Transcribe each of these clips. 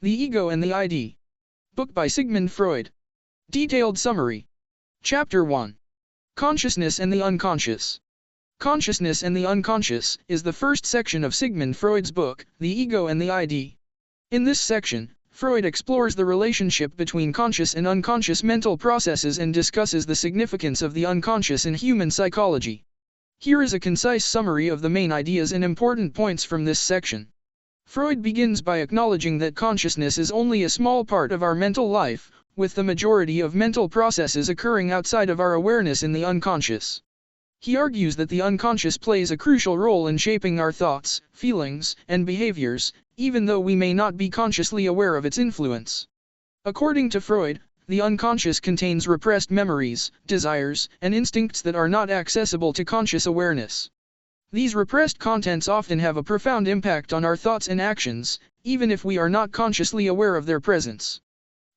The Ego and the ID. Book by Sigmund Freud. Detailed summary. Chapter 1. Consciousness and the Unconscious. Consciousness and the Unconscious is the first section of Sigmund Freud's book, The Ego and the ID. In this section, Freud explores the relationship between conscious and unconscious mental processes and discusses the significance of the unconscious in human psychology. Here is a concise summary of the main ideas and important points from this section. Freud begins by acknowledging that consciousness is only a small part of our mental life, with the majority of mental processes occurring outside of our awareness in the unconscious. He argues that the unconscious plays a crucial role in shaping our thoughts, feelings, and behaviors, even though we may not be consciously aware of its influence. According to Freud, the unconscious contains repressed memories, desires, and instincts that are not accessible to conscious awareness. These repressed contents often have a profound impact on our thoughts and actions, even if we are not consciously aware of their presence.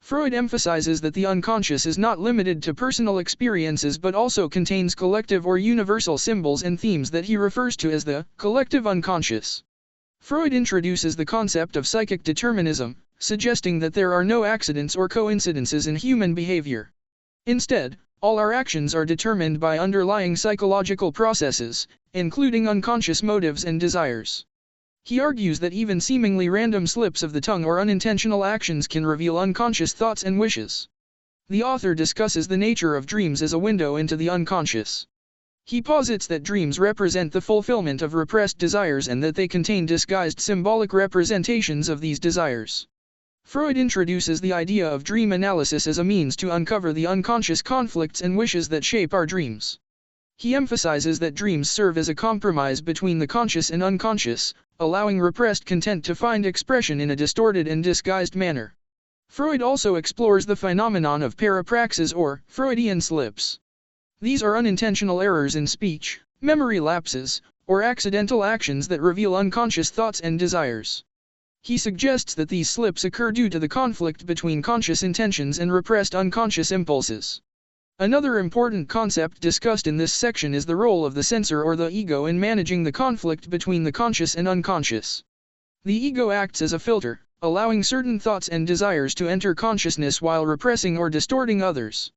Freud emphasizes that the unconscious is not limited to personal experiences but also contains collective or universal symbols and themes that he refers to as the collective unconscious. Freud introduces the concept of psychic determinism, suggesting that there are no accidents or coincidences in human behavior. Instead, all our actions are determined by underlying psychological processes, including unconscious motives and desires. He argues that even seemingly random slips of the tongue or unintentional actions can reveal unconscious thoughts and wishes. The author discusses the nature of dreams as a window into the unconscious. He posits that dreams represent the fulfillment of repressed desires and that they contain disguised symbolic representations of these desires. Freud introduces the idea of dream analysis as a means to uncover the unconscious conflicts and wishes that shape our dreams. He emphasizes that dreams serve as a compromise between the conscious and unconscious, allowing repressed content to find expression in a distorted and disguised manner. Freud also explores the phenomenon of parapraxis or Freudian slips. These are unintentional errors in speech, memory lapses, or accidental actions that reveal unconscious thoughts and desires. He suggests that these slips occur due to the conflict between conscious intentions and repressed unconscious impulses. Another important concept discussed in this section is the role of the censor or the ego in managing the conflict between the conscious and unconscious. The ego acts as a filter, allowing certain thoughts and desires to enter consciousness while repressing or distorting others.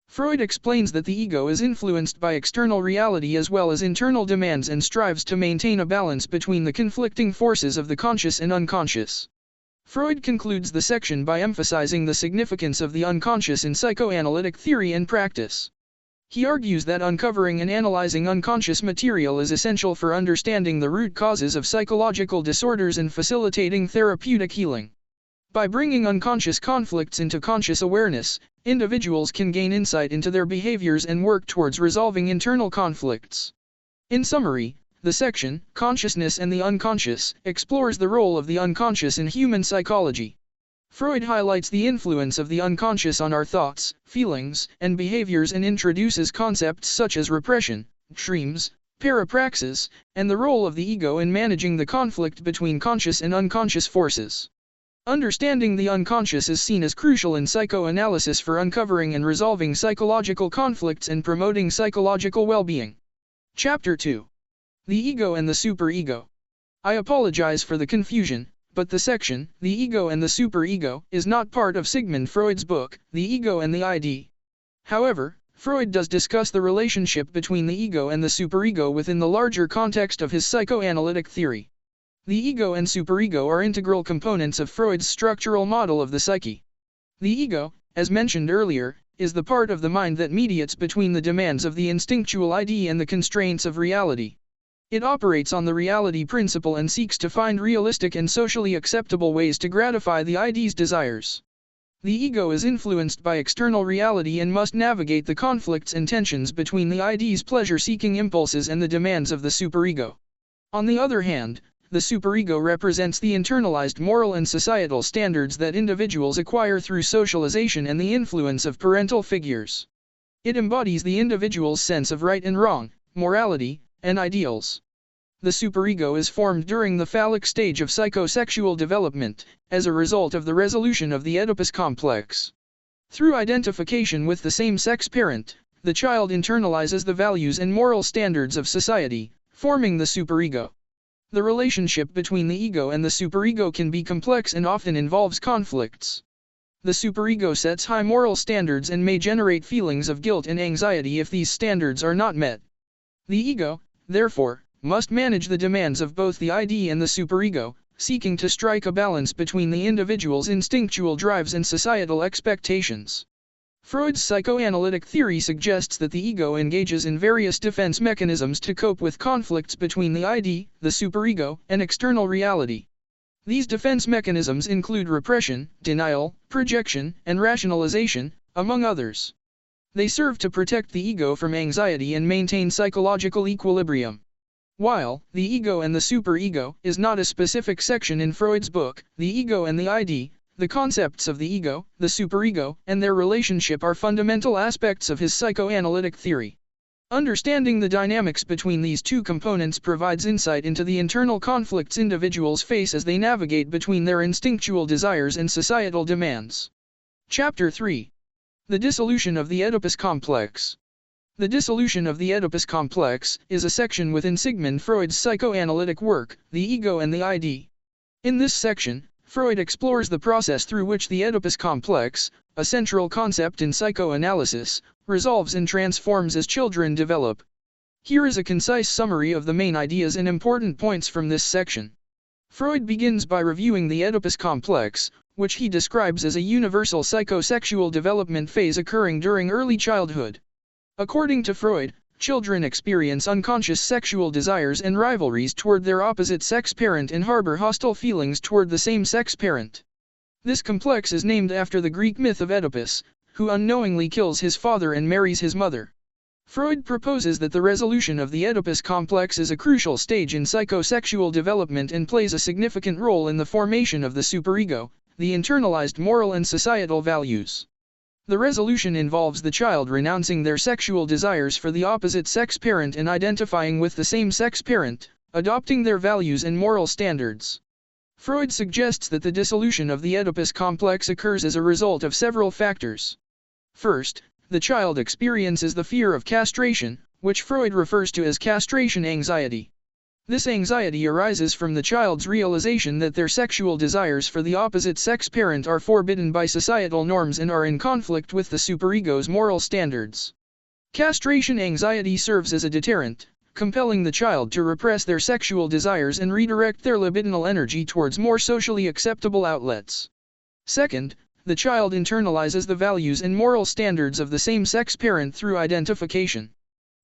Freud explains that the ego is influenced by external reality as well as internal demands and strives to maintain a balance between the conflicting forces of the conscious and unconscious. Freud concludes the section by emphasizing the significance of the unconscious in psychoanalytic theory and practice. He argues that uncovering and analyzing unconscious material is essential for understanding the root causes of psychological disorders and facilitating therapeutic healing. By bringing unconscious conflicts into conscious awareness, individuals can gain insight into their behaviors and work towards resolving internal conflicts. In summary, the section, Consciousness and the Unconscious, explores the role of the unconscious in human psychology. Freud highlights the influence of the unconscious on our thoughts, feelings, and behaviors and introduces concepts such as repression, dreams, parapraxis, and the role of the ego in managing the conflict between conscious and unconscious forces. Understanding the unconscious is seen as crucial in psychoanalysis for uncovering and resolving psychological conflicts and promoting psychological well-being. Chapter 2. The Ego and the Superego. I apologize for the confusion, but the section, The Ego and the Superego, is not part of Sigmund Freud's book, The Ego and the ID. However, Freud does discuss the relationship between the ego and the superego within the larger context of his psychoanalytic theory. The ego and superego are integral components of Freud's structural model of the psyche. The ego, as mentioned earlier, is the part of the mind that mediates between the demands of the instinctual ID and the constraints of reality. It operates on the reality principle and seeks to find realistic and socially acceptable ways to gratify the ID's desires. The ego is influenced by external reality and must navigate the conflicts and tensions between the ID's pleasure-seeking impulses and the demands of the superego. On the other hand, the superego represents the internalized moral and societal standards that individuals acquire through socialization and the influence of parental figures. It embodies the individual's sense of right and wrong, morality, and ideals. The superego is formed during the phallic stage of psychosexual development, as a result of the resolution of the Oedipus complex. Through identification with the same-sex parent, the child internalizes the values and moral standards of society, forming the superego. The relationship between the ego and the superego can be complex and often involves conflicts. The superego sets high moral standards and may generate feelings of guilt and anxiety if these standards are not met. The ego, therefore, must manage the demands of both the ID and the superego, seeking to strike a balance between the individual's instinctual drives and societal expectations. Freud's psychoanalytic theory suggests that the ego engages in various defense mechanisms to cope with conflicts between the ID, the superego, and external reality. These defense mechanisms include repression, denial, projection, and rationalization, among others. They serve to protect the ego from anxiety and maintain psychological equilibrium. While the ego and the superego is not a specific section in Freud's book, The Ego and the ID, the concepts of the ego, the superego, and their relationship are fundamental aspects of his psychoanalytic theory. Understanding the dynamics between these two components provides insight into the internal conflicts individuals face as they navigate between their instinctual desires and societal demands. Chapter 3. The Dissolution of the Oedipus Complex. The dissolution of the Oedipus complex is a section within Sigmund Freud's psychoanalytic work, The Ego and the ID. In this section, Freud explores the process through which the Oedipus complex, a central concept in psychoanalysis, resolves and transforms as children develop. Here is a concise summary of the main ideas and important points from this section. Freud begins by reviewing the Oedipus complex, which he describes as a universal psychosexual development phase occurring during early childhood. According to Freud, children experience unconscious sexual desires and rivalries toward their opposite sex parent and harbor hostile feelings toward the same sex parent. This complex is named after the Greek myth of Oedipus, who unknowingly kills his father and marries his mother. Freud proposes that the resolution of the Oedipus complex is a crucial stage in psychosexual development and plays a significant role in the formation of the superego, the internalized moral and societal values. The resolution involves the child renouncing their sexual desires for the opposite sex parent and identifying with the same sex parent, adopting their values and moral standards. Freud suggests that the dissolution of the Oedipus complex occurs as a result of several factors. First, the child experiences the fear of castration, which Freud refers to as castration anxiety. This anxiety arises from the child's realization that their sexual desires for the opposite sex parent are forbidden by societal norms and are in conflict with the superego's moral standards. Castration anxiety serves as a deterrent, compelling the child to repress their sexual desires and redirect their libidinal energy towards more socially acceptable outlets. Second, the child internalizes the values and moral standards of the same-sex parent through identification.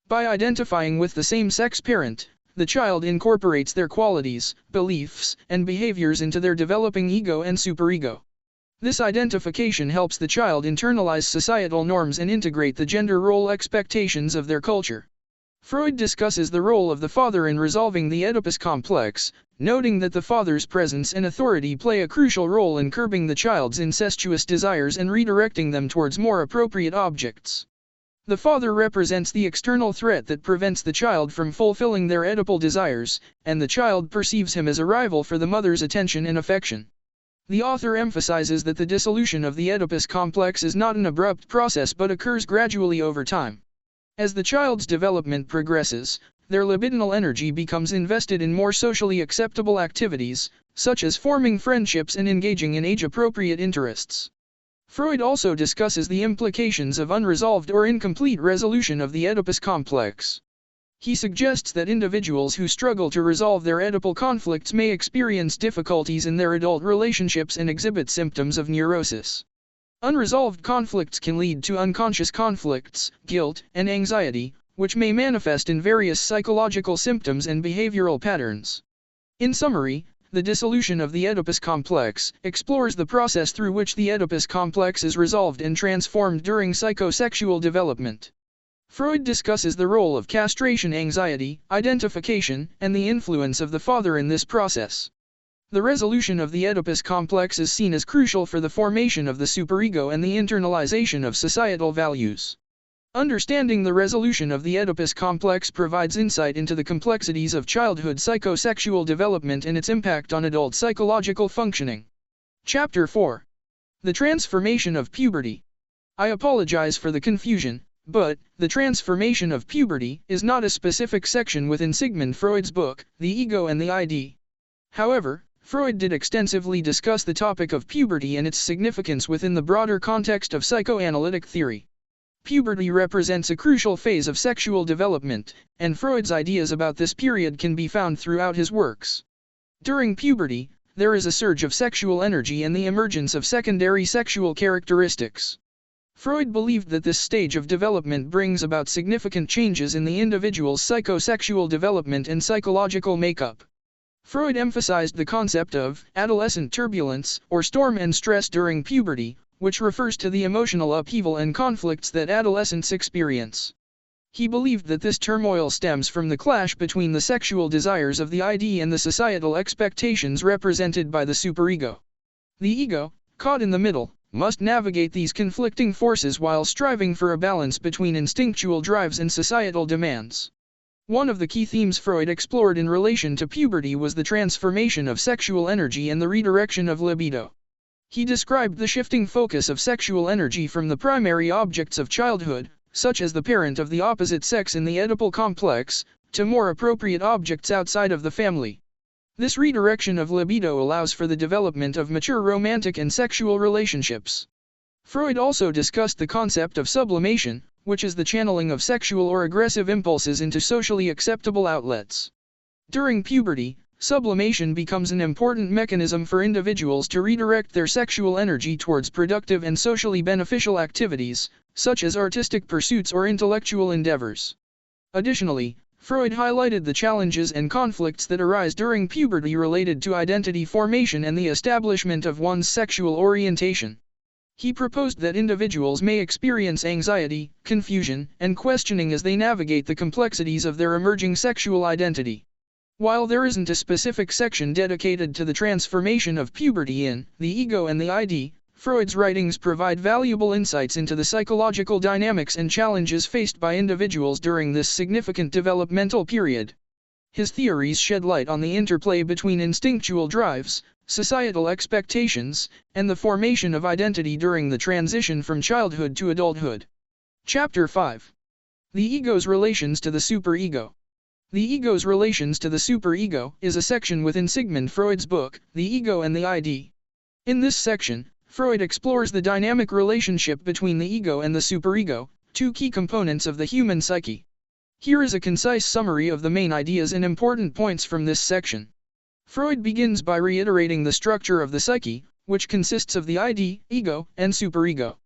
By identifying with the same-sex parent, the child incorporates their qualities, beliefs, and behaviors into their developing ego and superego. This identification helps the child internalize societal norms and integrate the gender role expectations of their culture. Freud discusses the role of the father in resolving the Oedipus complex, noting that the father's presence and authority play a crucial role in curbing the child's incestuous desires and redirecting them towards more appropriate objects. The father represents the external threat that prevents the child from fulfilling their Oedipal desires, and the child perceives him as a rival for the mother's attention and affection. The author emphasizes that the dissolution of the Oedipus complex is not an abrupt process but occurs gradually over time. As the child's development progresses, their libidinal energy becomes invested in more socially acceptable activities, such as forming friendships and engaging in age-appropriate interests. Freud also discusses the implications of unresolved or incomplete resolution of the Oedipus complex. He suggests that individuals who struggle to resolve their Oedipal conflicts may experience difficulties in their adult relationships and exhibit symptoms of neurosis. Unresolved conflicts can lead to unconscious conflicts, guilt, and anxiety, which may manifest in various psychological symptoms and behavioral patterns. In summary, the dissolution of the Oedipus complex explores the process through which the Oedipus complex is resolved and transformed during psychosexual development. Freud discusses the role of castration anxiety, identification, and the influence of the father in this process. The resolution of the Oedipus complex is seen as crucial for the formation of the superego and the internalization of societal values. Understanding the resolution of the Oedipus complex provides insight into the complexities of childhood psychosexual development and its impact on adult psychological functioning. Chapter 4. The Transformation of Puberty. I apologize for the confusion. But, the transformation of puberty is not a specific section within Sigmund Freud's book, The Ego and the ID. However, Freud did extensively discuss the topic of puberty and its significance within the broader context of psychoanalytic theory. Puberty represents a crucial phase of sexual development, and Freud's ideas about this period can be found throughout his works. During puberty, there is a surge of sexual energy and the emergence of secondary sexual characteristics. Freud believed that this stage of development brings about significant changes in the individual's psychosexual development and psychological makeup. Freud emphasized the concept of adolescent turbulence, or storm and stress during puberty, which refers to the emotional upheaval and conflicts that adolescents experience. He believed that this turmoil stems from the clash between the sexual desires of the ID and the societal expectations represented by the superego. The ego, caught in the middle, must navigate these conflicting forces while striving for a balance between instinctual drives and societal demands. One of the key themes Freud explored in relation to puberty was the transformation of sexual energy and the redirection of libido. He described the shifting focus of sexual energy from the primary objects of childhood, such as the parent of the opposite sex in the Oedipal complex, to more appropriate objects outside of the family. This redirection of libido allows for the development of mature romantic and sexual relationships. Freud also discussed the concept of sublimation, which is the channeling of sexual or aggressive impulses into socially acceptable outlets. During puberty, sublimation becomes an important mechanism for individuals to redirect their sexual energy towards productive and socially beneficial activities, such as artistic pursuits or intellectual endeavors. Additionally, Freud highlighted the challenges and conflicts that arise during puberty related to identity formation and the establishment of one's sexual orientation. He proposed that individuals may experience anxiety, confusion, and questioning as they navigate the complexities of their emerging sexual identity. While there isn't a specific section dedicated to the transformation of puberty in The Ego and the ID, Freud's writings provide valuable insights into the psychological dynamics and challenges faced by individuals during this significant developmental period. His theories shed light on the interplay between instinctual drives, societal expectations, and the formation of identity during the transition from childhood to adulthood. Chapter 5. The Ego's Relations to the Superego. The Ego's Relations to the Superego is a section within Sigmund Freud's book, The Ego and the ID. In this section, Freud explores the dynamic relationship between the ego and the superego, two key components of the human psyche. Here is a concise summary of the main ideas and important points from this section. Freud begins by reiterating the structure of the psyche, which consists of the ID, ego, and superego.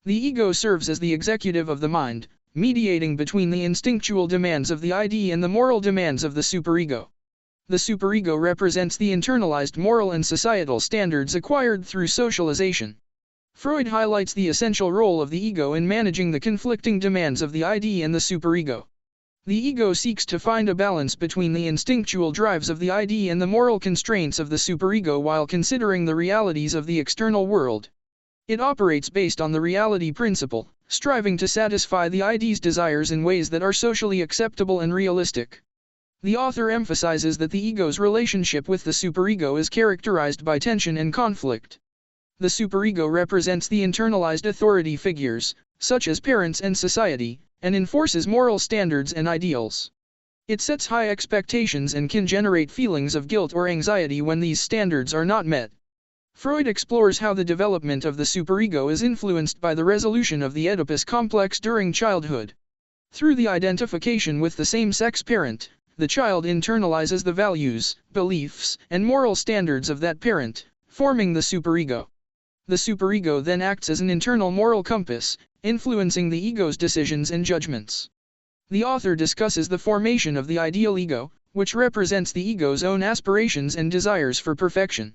The ego serves as the executive of the mind, mediating between the instinctual demands of the ID and the moral demands of the superego. The superego represents the internalized moral and societal standards acquired through socialization. Freud highlights the essential role of the ego in managing the conflicting demands of the ID and the superego. The ego seeks to find a balance between the instinctual drives of the ID and the moral constraints of the superego while considering the realities of the external world. It operates based on the reality principle, striving to satisfy the ID's desires in ways that are socially acceptable and realistic. The author emphasizes that the ego's relationship with the superego is characterized by tension and conflict. The superego represents the internalized authority figures, such as parents and society, and enforces moral standards and ideals. It sets high expectations and can generate feelings of guilt or anxiety when these standards are not met. Freud explores how the development of the superego is influenced by the resolution of the Oedipus complex during childhood. Through the identification with the same-sex parent, the child internalizes the values, beliefs, and moral standards of that parent, forming the superego. The superego then acts as an internal moral compass, influencing the ego's decisions and judgments. The author discusses the formation of the ideal ego, which represents the ego's own aspirations and desires for perfection.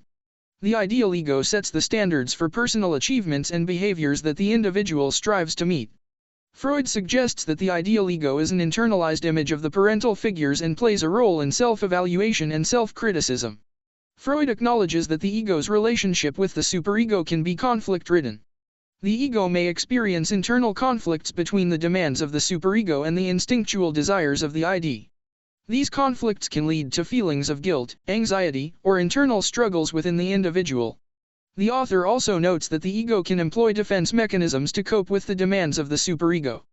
The ideal ego sets the standards for personal achievements and behaviors that the individual strives to meet. Freud suggests that the ideal ego is an internalized image of the parental figures and plays a role in self-evaluation and self-criticism. Freud acknowledges that the ego's relationship with the superego can be conflict-ridden. The ego may experience internal conflicts between the demands of the superego and the instinctual desires of the ID. These conflicts can lead to feelings of guilt, anxiety, or internal struggles within the individual. The author also notes that the ego can employ defense mechanisms to cope with the demands of the superego.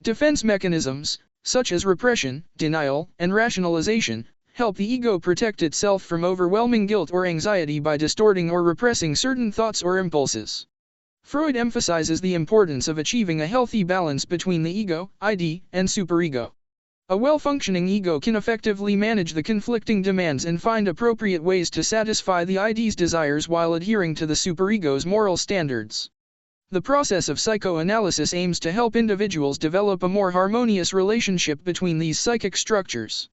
Defense mechanisms, such as repression, denial, and rationalization, help the ego protect itself from overwhelming guilt or anxiety by distorting or repressing certain thoughts or impulses. Freud emphasizes the importance of achieving a healthy balance between the ego, id, and superego. A well-functioning ego can effectively manage the conflicting demands and find appropriate ways to satisfy the id's desires while adhering to the superego's moral standards. The process of psychoanalysis aims to help individuals develop a more harmonious relationship between these psychic structures.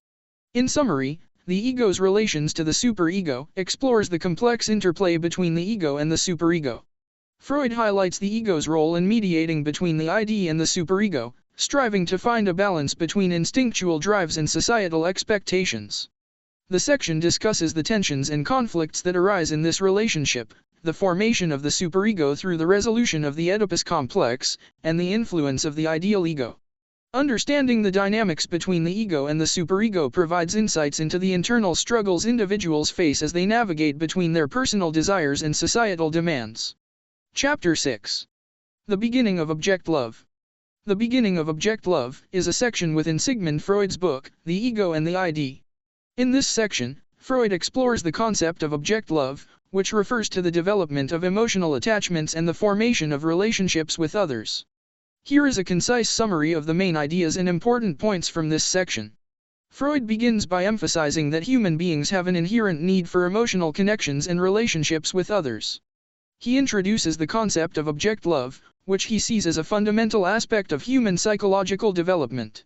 In summary, the ego's relations to the superego explores the complex interplay between the ego and the superego. Freud highlights the ego's role in mediating between the id and the superego, striving to find a balance between instinctual drives and societal expectations. The section discusses the tensions and conflicts that arise in this relationship, the formation of the superego through the resolution of the Oedipus complex, and the influence of the ideal ego. Understanding the dynamics between the ego and the superego provides insights into the internal struggles individuals face as they navigate between their personal desires and societal demands. Chapter 6. The Beginning of Object Love. The Beginning of Object Love is a section within Sigmund Freud's book, The Ego and the ID. In this section, Freud explores the concept of object love, which refers to the development of emotional attachments and the formation of relationships with others. Here is a concise summary of the main ideas and important points from this section. Freud begins by emphasizing that human beings have an inherent need for emotional connections and relationships with others. He introduces the concept of object love, which he sees as a fundamental aspect of human psychological development.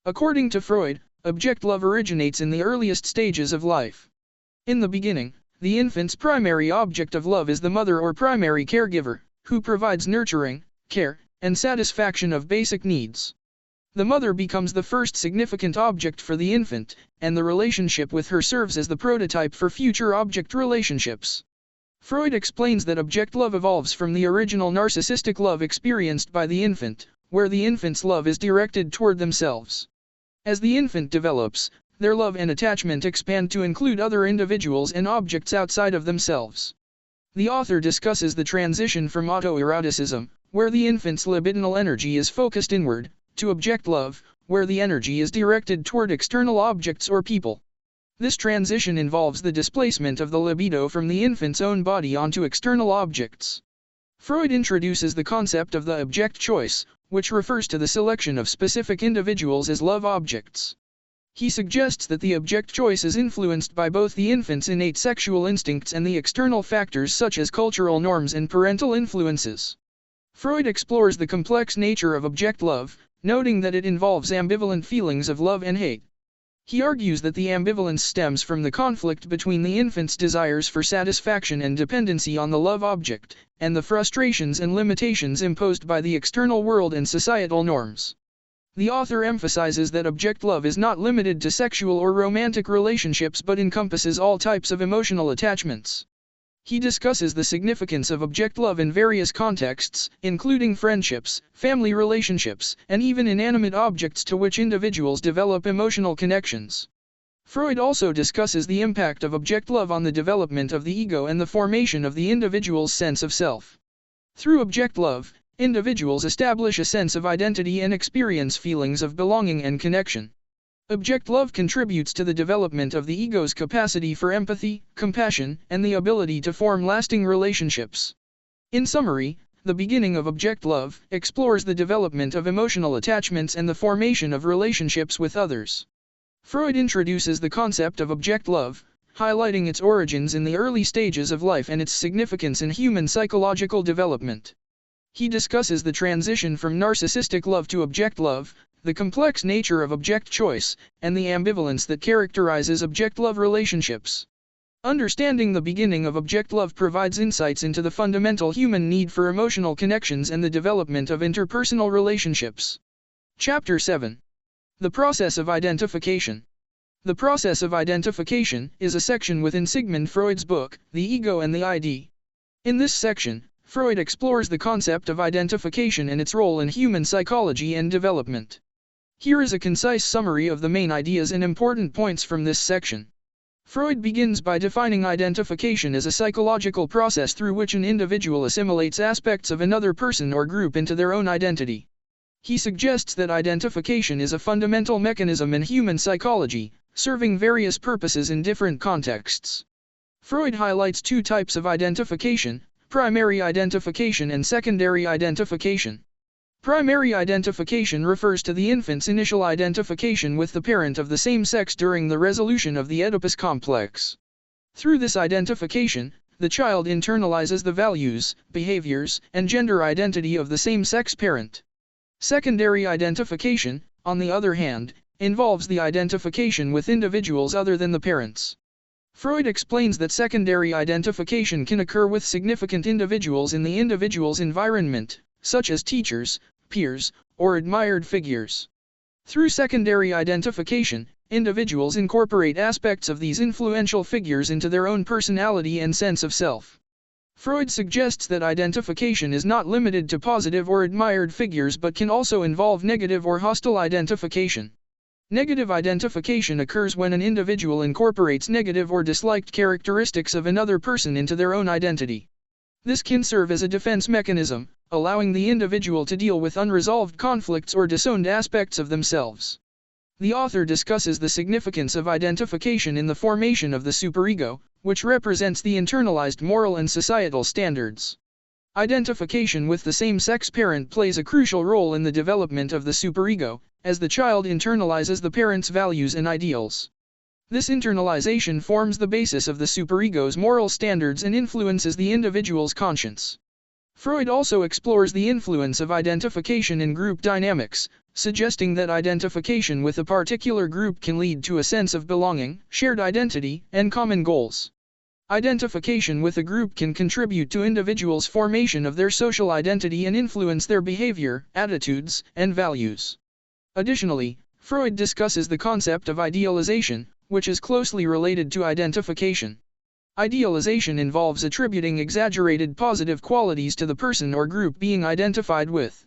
According to Freud, object love originates in the earliest stages of life. In the beginning, the infant's primary object of love is the mother or primary caregiver, who provides nurturing, care, and satisfaction of basic needs. The mother becomes the first significant object for the infant, and the relationship with her serves as the prototype for future object relationships. Freud explains that object love evolves from the original narcissistic love experienced by the infant, where the infant's love is directed toward themselves. As the infant develops, their love and attachment expand to include other individuals and objects outside of themselves. The author discusses the transition from autoeroticism, where the infant's libidinal energy is focused inward, to object love, where the energy is directed toward external objects or people. This transition involves the displacement of the libido from the infant's own body onto external objects. Freud introduces the concept of the object choice, which refers to the selection of specific individuals as love objects. He suggests that the object choice is influenced by both the infant's innate sexual instincts and the external factors such as cultural norms and parental influences. Freud explores the complex nature of object love, noting that it involves ambivalent feelings of love and hate. He argues that the ambivalence stems from the conflict between the infant's desires for satisfaction and dependency on the love object, and the frustrations and limitations imposed by the external world and societal norms. The author emphasizes that object love is not limited to sexual or romantic relationships but encompasses all types of emotional attachments. He discusses the significance of object love in various contexts, including friendships, family relationships, and even inanimate objects to which individuals develop emotional connections. Freud also discusses the impact of object love on the development of the ego and the formation of the individual's sense of self. Through object love, individuals establish a sense of identity and experience feelings of belonging and connection. Object love contributes to the development of the ego's capacity for empathy, compassion, and the ability to form lasting relationships. In summary, the beginning of object love explores the development of emotional attachments and the formation of relationships with others. Freud introduces the concept of object love, highlighting its origins in the early stages of life and its significance in human psychological development. He discusses the transition from narcissistic love to object love, the complex nature of object choice, and the ambivalence that characterizes object love relationships. Understanding the beginning of object love provides insights into the fundamental human need for emotional connections and the development of interpersonal relationships. Chapter 7. The Process of Identification. The process of identification is a section within Sigmund Freud's book, The Ego and the ID. In this section, Freud explores the concept of identification and its role in human psychology and development. Here is a concise summary of the main ideas and important points from this section. Freud begins by defining identification as a psychological process through which an individual assimilates aspects of another person or group into their own identity. He suggests that identification is a fundamental mechanism in human psychology, serving various purposes in different contexts. Freud highlights two types of identification: primary identification and secondary identification. Primary identification refers to the infant's initial identification with the parent of the same sex during the resolution of the Oedipus complex. Through this identification, the child internalizes the values, behaviors, and gender identity of the same-sex parent. Secondary identification, on the other hand, involves the identification with individuals other than the parents. Freud explains that secondary identification can occur with significant individuals in the individual's environment, such as teachers, peers, or admired figures. Through secondary identification, individuals incorporate aspects of these influential figures into their own personality and sense of self. Freud suggests that identification is not limited to positive or admired figures but can also involve negative or hostile identification. Negative identification occurs when an individual incorporates negative or disliked characteristics of another person into their own identity. This can serve as a defense mechanism, allowing the individual to deal with unresolved conflicts or disowned aspects of themselves. The author discusses the significance of identification in the formation of the superego, which represents the internalized moral and societal standards. Identification with the same-sex parent plays a crucial role in the development of the superego, as the child internalizes the parent's values and ideals. This internalization forms the basis of the superego's moral standards and influences the individual's conscience. Freud also explores the influence of identification in group dynamics, suggesting that identification with a particular group can lead to a sense of belonging, shared identity, and common goals. Identification with a group can contribute to individuals' formation of their social identity and influence their behavior, attitudes, and values. Additionally, Freud discusses the concept of idealization, which is closely related to identification. Idealization involves attributing exaggerated positive qualities to the person or group being identified with.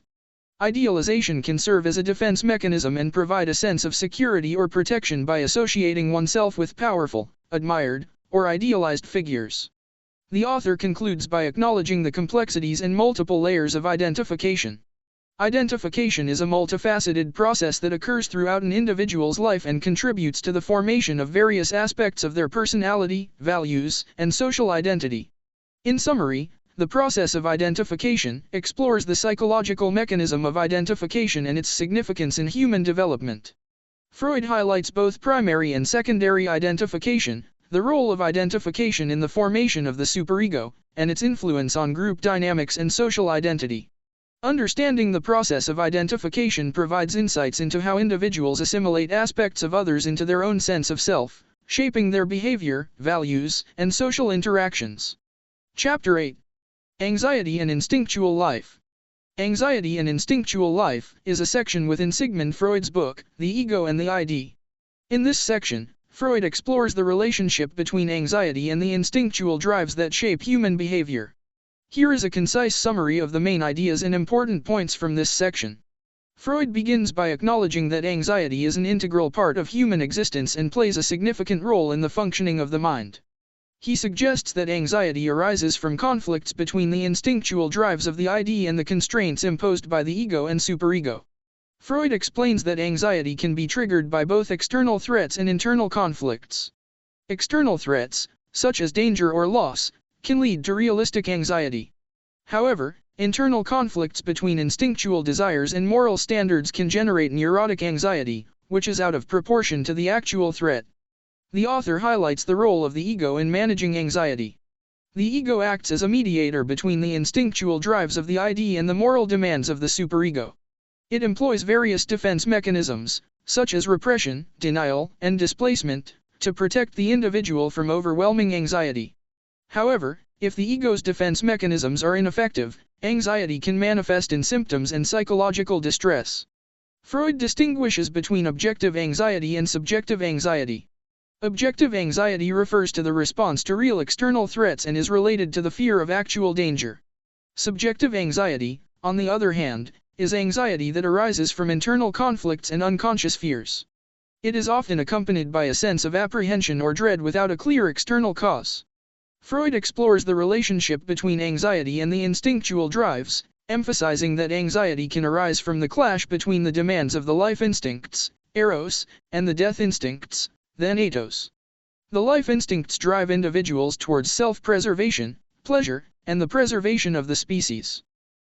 Idealization can serve as a defense mechanism and provide a sense of security or protection by associating oneself with powerful, admired, or idealized figures. The author concludes by acknowledging the complexities and multiple layers of identification. Identification is a multifaceted process that occurs throughout an individual's life and contributes to the formation of various aspects of their personality, values, and social identity. In summary, the process of identification explores the psychological mechanism of identification and its significance in human development. Freud highlights both primary and secondary identification, the role of identification in the formation of the superego, and its influence on group dynamics and social identity. Understanding the process of identification provides insights into how individuals assimilate aspects of others into their own sense of self, shaping their behavior, values, and social interactions. Chapter 8. Anxiety and Instinctual Life. Anxiety and Instinctual Life is a section within Sigmund Freud's book, The Ego and the ID. In this section, Freud explores the relationship between anxiety and the instinctual drives that shape human behavior. Here is a concise summary of the main ideas and important points from this section. Freud begins by acknowledging that anxiety is an integral part of human existence and plays a significant role in the functioning of the mind. He suggests that anxiety arises from conflicts between the instinctual drives of the ID and the constraints imposed by the ego and superego. Freud explains that anxiety can be triggered by both external threats and internal conflicts. External threats, such as danger or loss, can lead to realistic anxiety. However, internal conflicts between instinctual desires and moral standards can generate neurotic anxiety, which is out of proportion to the actual threat. The author highlights the role of the ego in managing anxiety. The ego acts as a mediator between the instinctual drives of the ID and the moral demands of the superego. It employs various defense mechanisms, such as repression, denial, and displacement, to protect the individual from overwhelming anxiety. However, if the ego's defense mechanisms are ineffective, anxiety can manifest in symptoms and psychological distress. Freud distinguishes between objective anxiety and subjective anxiety. Objective anxiety refers to the response to real external threats and is related to the fear of actual danger. Subjective anxiety, on the other hand, is anxiety that arises from internal conflicts and unconscious fears. It is often accompanied by a sense of apprehension or dread without a clear external cause. Freud explores the relationship between anxiety and the instinctual drives, emphasizing that anxiety can arise from the clash between the demands of the life instincts, eros, and the death instincts, thanatos. The life instincts drive individuals towards self-preservation, pleasure, and the preservation of the species.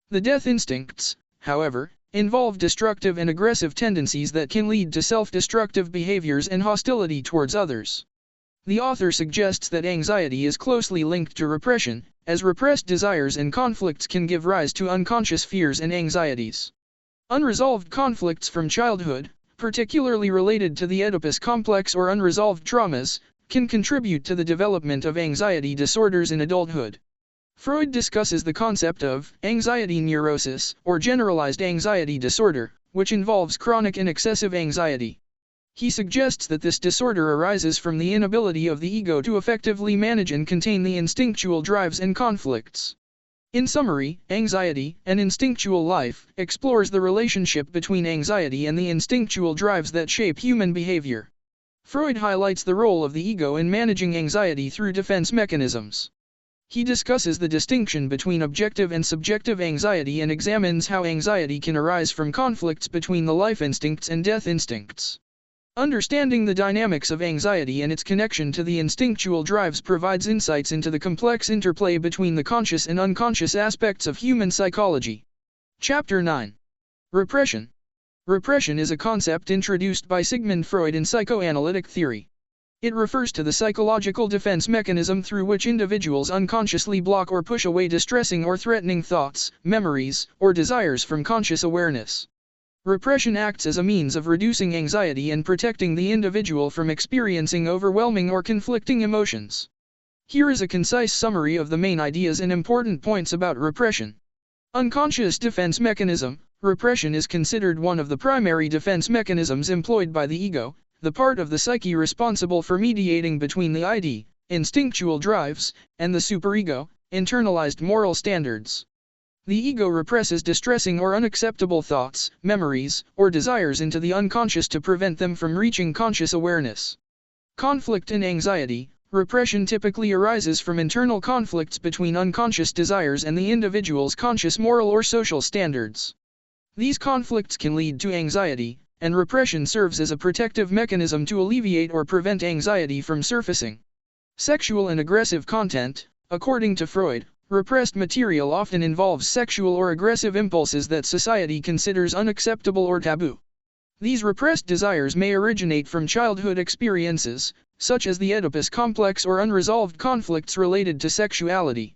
The death instincts, however, involve destructive and aggressive tendencies that can lead to self-destructive behaviors and hostility towards others. The author suggests that anxiety is closely linked to repression, as repressed desires and conflicts can give rise to unconscious fears and anxieties. Unresolved conflicts from childhood, particularly related to the Oedipus complex or unresolved traumas, can contribute to the development of anxiety disorders in adulthood. Freud discusses the concept of anxiety neurosis, or generalized anxiety disorder, which involves chronic and excessive anxiety. He suggests that this disorder arises from the inability of the ego to effectively manage and contain the instinctual drives and conflicts. In summary, Anxiety, an Instinctual Life, explores the relationship between anxiety and the instinctual drives that shape human behavior. Freud highlights the role of the ego in managing anxiety through defense mechanisms. He discusses the distinction between objective and subjective anxiety and examines how anxiety can arise from conflicts between the life instincts and death instincts. Understanding the dynamics of anxiety and its connection to the instinctual drives provides insights into the complex interplay between the conscious and unconscious aspects of human psychology. Chapter 9. Repression. Repression is a concept introduced by Sigmund Freud in psychoanalytic theory. It refers to the psychological defense mechanism through which individuals unconsciously block or push away distressing or threatening thoughts, memories, or desires from conscious awareness. Repression acts as a means of reducing anxiety and protecting the individual from experiencing overwhelming or conflicting emotions. Here is a concise summary of the main ideas and important points about repression. Unconscious defense mechanism. Repression is considered one of the primary defense mechanisms employed by the ego, the part of the psyche responsible for mediating between the ID, instinctual drives, and the superego, internalized moral standards. The ego represses distressing or unacceptable thoughts, memories, or desires into the unconscious to prevent them from reaching conscious awareness. Conflict and anxiety. Repression typically arises from internal conflicts between unconscious desires and the individual's conscious moral or social standards. These conflicts can lead to anxiety, and repression serves as a protective mechanism to alleviate or prevent anxiety from surfacing. Sexual and aggressive content. According to Freud, repressed material often involves sexual or aggressive impulses that society considers unacceptable or taboo. These repressed desires may originate from childhood experiences, such as the Oedipus complex or unresolved conflicts related to sexuality.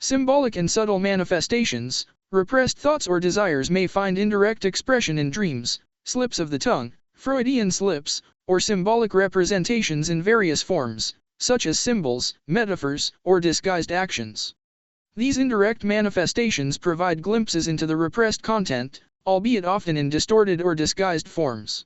Symbolic and subtle manifestations. Repressed thoughts or desires may find indirect expression in dreams, slips of the tongue, Freudian slips, or symbolic representations in various forms, such as symbols, metaphors, or disguised actions. These indirect manifestations provide glimpses into the repressed content, albeit often in distorted or disguised forms.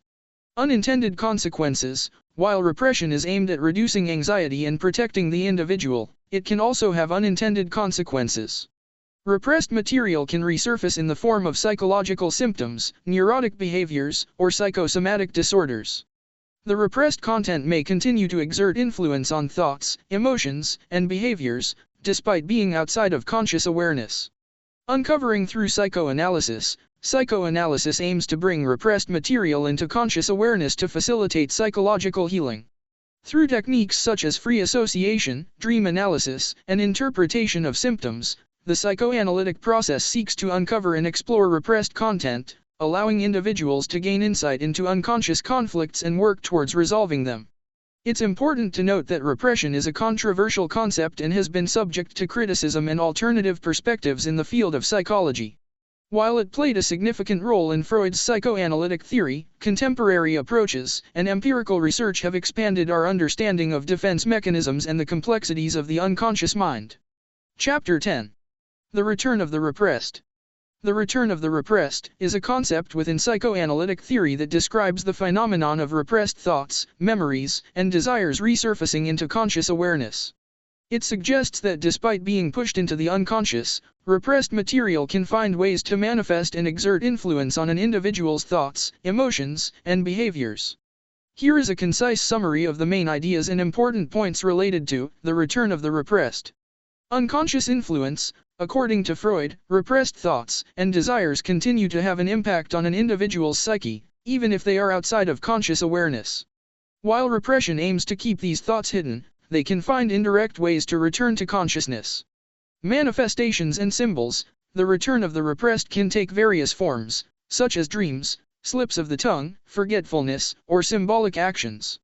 Unintended consequences. While repression is aimed at reducing anxiety and protecting the individual, it can also have unintended consequences. Repressed material can resurface in the form of psychological symptoms, neurotic behaviors, or psychosomatic disorders. The repressed content may continue to exert influence on thoughts, emotions, and behaviors, despite being outside of conscious awareness. Uncovering through psychoanalysis. Psychoanalysis aims to bring repressed material into conscious awareness to facilitate psychological healing. Through techniques such as free association, dream analysis, and interpretation of symptoms, the psychoanalytic process seeks to uncover and explore repressed content, allowing individuals to gain insight into unconscious conflicts and work towards resolving them. It's important to note that repression is a controversial concept and has been subject to criticism and alternative perspectives in the field of psychology. While it played a significant role in Freud's psychoanalytic theory, contemporary approaches and empirical research have expanded our understanding of defense mechanisms and the complexities of the unconscious mind. Chapter 10. The return of the repressed. The return of the repressed is a concept within psychoanalytic theory that describes the phenomenon of repressed thoughts, memories, and desires resurfacing into conscious awareness. It suggests that despite being pushed into the unconscious, repressed material can find ways to manifest and exert influence on an individual's thoughts, emotions, and behaviors. Here is a concise summary of the main ideas and important points related to the return of the repressed. Unconscious influence. According to Freud, repressed thoughts and desires continue to have an impact on an individual's psyche, even if they are outside of conscious awareness. While repression aims to keep these thoughts hidden, they can find indirect ways to return to consciousness. Manifestations and symbols. The return of the repressed can take various forms, such as dreams, slips of the tongue, forgetfulness, or symbolic actions.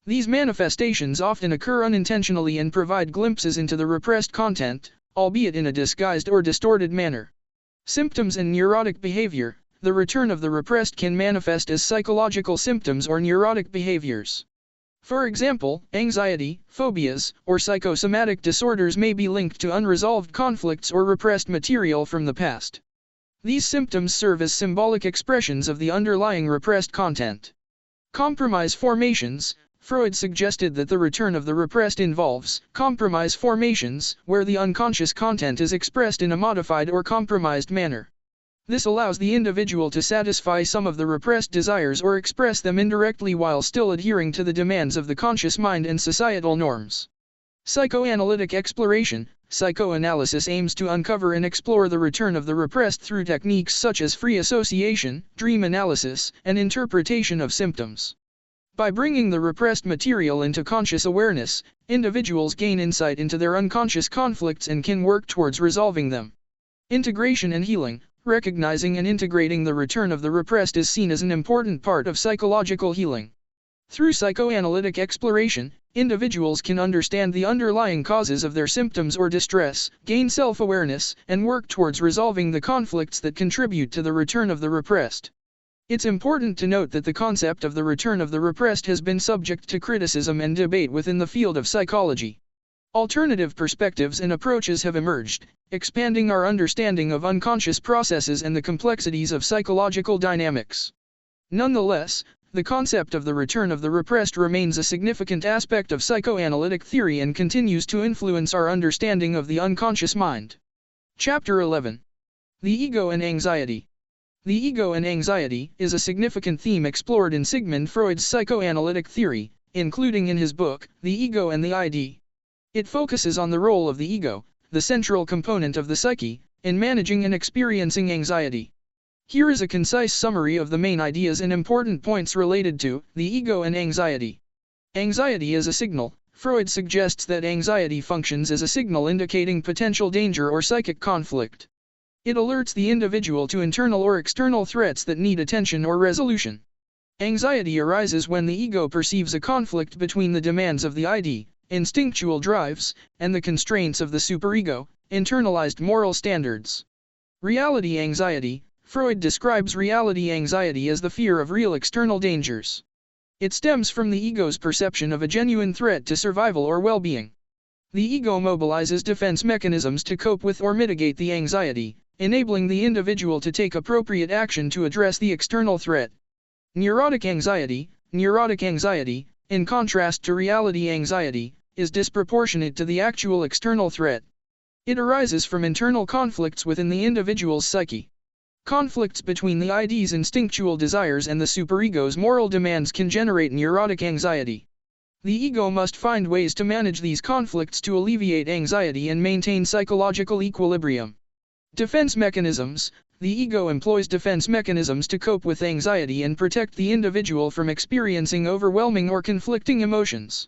These manifestations often occur unintentionally and provide glimpses into the repressed content, albeit in a disguised or distorted manner. Symptoms and neurotic behavior. The return of the repressed can manifest as psychological symptoms or neurotic behaviors. For example, anxiety, phobias, or psychosomatic disorders may be linked to unresolved conflicts or repressed material from the past. These symptoms serve as symbolic expressions of the underlying repressed content. Compromise formations. Freud suggested that the return of the repressed involves compromise formations, where the unconscious content is expressed in a modified or compromised manner. This allows the individual to satisfy some of the repressed desires or express them indirectly while still adhering to the demands of the conscious mind and societal norms. Psychoanalytic exploration. Psychoanalysis aims to uncover and explore the return of the repressed through techniques such as free association, dream analysis, and interpretation of symptoms. By bringing the repressed material into conscious awareness, individuals gain insight into their unconscious conflicts and can work towards resolving them. Integration and healing. Recognizing and integrating the return of the repressed is seen as an important part of psychological healing. Through psychoanalytic exploration, individuals can understand the underlying causes of their symptoms or distress, gain self-awareness, and work towards resolving the conflicts that contribute to the return of the repressed. It's important to note that the concept of the return of the repressed has been subject to criticism and debate within the field of psychology. Alternative perspectives and approaches have emerged, expanding our understanding of unconscious processes and the complexities of psychological dynamics. Nonetheless, the concept of the return of the repressed remains a significant aspect of psychoanalytic theory and continues to influence our understanding of the unconscious mind. Chapter 11. The Ego and Anxiety. The ego and anxiety is a significant theme explored in Sigmund Freud's psychoanalytic theory, including in his book, The Ego and the ID. It focuses on the role of the ego, the central component of the psyche, in managing and experiencing anxiety. Here is a concise summary of the main ideas and important points related to the ego and anxiety. Anxiety is a signal. Freud suggests that anxiety functions as a signal indicating potential danger or psychic conflict. It alerts the individual to internal or external threats that need attention or resolution. Anxiety arises when the ego perceives a conflict between the demands of the ID, instinctual drives, and the constraints of the superego, internalized moral standards. Reality anxiety. Freud describes reality anxiety as the fear of real external dangers. It stems from the ego's perception of a genuine threat to survival or well-being. The ego mobilizes defense mechanisms to cope with or mitigate the anxiety, enabling the individual to take appropriate action to address the external threat. Neurotic anxiety. Neurotic anxiety, in contrast to reality anxiety, is disproportionate to the actual external threat. It arises from internal conflicts within the individual's psyche. Conflicts between the ID's instinctual desires and the superego's moral demands can generate neurotic anxiety. The ego must find ways to manage these conflicts to alleviate anxiety and maintain psychological equilibrium. Defense mechanisms. The ego employs defense mechanisms to cope with anxiety and protect the individual from experiencing overwhelming or conflicting emotions.